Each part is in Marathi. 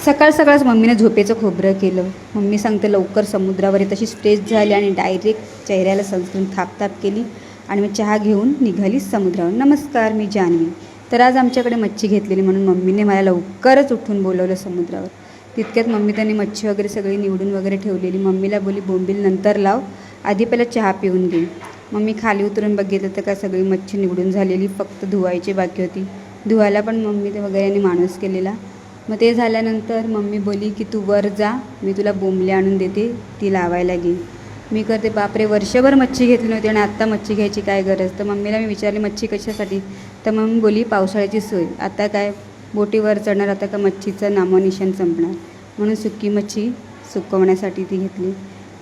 सकाळ सकाळच मम्मीने झोपेचं खोबरं केलं. मम्मी सांगते लवकर समुद्रावर तशीच फ्रेश झाली आणि डायरेक्ट चेहऱ्याला सनस्क्रीन थापताप केली आणि मग चहा घेऊन निघाली समुद्रावर. नमस्कार, मी जान्हवी. तर आज आमच्याकडे मच्छी घेतलेली म्हणून मम्मीने मला लवकरच उठून बोलवलं समुद्रावर. तितक्यात मम्मी त्यांनी मच्छी वगैरे सगळी निवडून वगैरे ठेवलेली. मम्मीला बोली बोंबील नंतर लाव, आधी पहिला चहा पिऊन घे. मम्मी खाली उतरून बघितलं तर काय सगळी मच्छी निवडून झालेली, फक्त धुवायची बाकी होती. धुवायला पण मम्मी ते वगैरे माणूस केलेला. मग ते झाल्यानंतर मम्मी बोली की तू वर जा, मी तुला बोंबले आणून देते, ती लावायला घे. मी करते बापरे, वर्षभर मच्छी घेतली नव्हती आणि आत्ता मच्छी घ्यायची काय गरज. तर मम्मीला मी विचारली मच्छी कशासाठी, तर मम्मी बोली पावसाळ्याची सोय, आता काय बोटीवर चढणार, आता का मच्छीचं नामोनिशाण संपणार, म्हणून सुकी मच्छी सुकवण्यासाठी ती घेतली.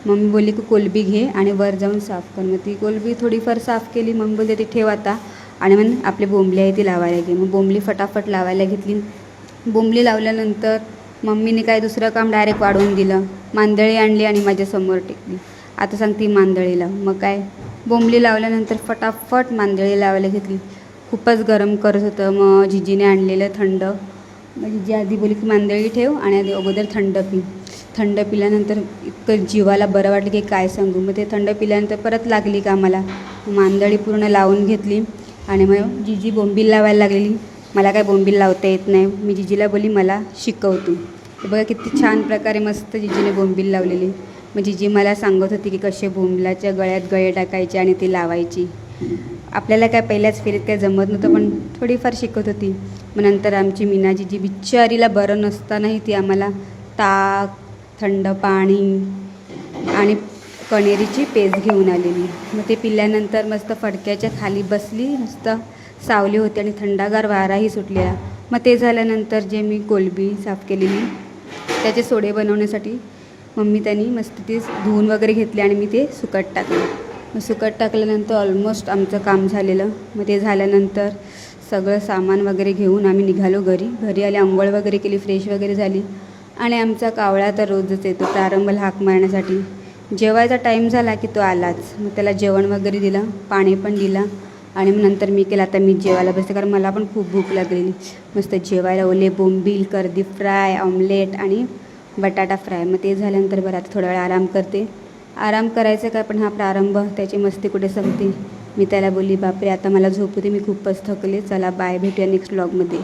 मम्मी बोलली की कोलंबी घे आणि वर जाऊन साफ कर. मग ती कोलंबी थोडीफार साफ केली. मम्मी बोलते ती ठेव आता आणि मग आपली बोंबली आहे ती लावायला घे. मग बोंबली फटाफट लावायला घेतली. बोंबली लावल्यानंतर मम्मीने काय दुसरं काम डायरेक्ट वाढवून दिलं. मांदळी आणली आणि माझ्यासमोर टेकली. आता सांगते मांदळी लाव. मग काय बोंबली लावल्यानंतर फटाफट मांदळी लावायला घेतली. खूपच गरम करत होतं. मग जिजीने आणलेलं थंड. मग जिजी आधी बोली की मांदळी ठेव आणि आधी अगोदर थंड पी. थंड पिल्यानंतर इतकं जीवाला बरं वाटलं की काय सांगू. मग ते थंड पिल्यानंतर परत लागली कामाला. मांदळी पूर्ण लावून घेतली आणि मग जिजी बोंबील लावायला लागलेली. मला काय बोंबील लावता येत नाही. मी जिजीला बोली मला शिकव तू. तर बघा किती छान प्रकारे मस्त जिजीने बोंबील लावलेली. मग जिजी मला सांगत होती की कसे बोंबलाच्या गळ्यात गळे टाकायचे आणि ती लावायची. आपल्याला काय पहिल्याच फेरीत काय जमत नव्हतं, पण थोडीफार शिकत होती. मग नंतर आमची मीना जिजी बिचारीला बरं नसतानाही ती आम्हाला ताक, थंड पाणी आणि कणेरीची पेस्ट घेऊन आलेली. मग ते पिल्यानंतर मस्त फडक्याच्या खाली बसली. मस्त सावली होती आणि थंडागार वाराही सुटलेला. मग ते झाल्यानंतर जे मी कोलंबी साफ केलेली त्याचे सोडे बनवण्यासाठी मम्मी त्यांनी मस्त ते धुवून वगैरे घेतले आणि मी ते सुकट टाकले. मग सुकट टाकल्यानंतर ऑलमोस्ट आमचं काम झालेलं. मग ते झाल्यानंतर सगळं सामान वगैरे घेऊन आम्ही निघालो घरी आले. अंघोळ वगैरे केली, फ्रेश वगैरे झाली आणि आमचा कावळा तर रोजच येतो प्रारंभाला हाक मारण्यासाठी. जेवायचा टाईम झाला की तो आलाच. मग त्याला जेवण वगैरे दिलं, पाणी पण दिलं आणि मग नंतर मी केलं आता मी जेवायला बसते, कारण मला पण खूप भूक लागलेली. मस्त जेवायला ओले बोंबील, कर्दी फ्राय, ऑमलेट आणि बटाटा फ्राय. मग ते झाल्यानंतर बरं आता थोडा वेळ आराम करते. आराम करायचं काय, पण हा प्रारंभ त्याची मस्ती कुठे संपते. मी त्याला बोलली बापरे आता मला झोपू दे, मी खूपच थकले, चला बाय, भेटूया नेक्स्ट व्लॉगमध्ये.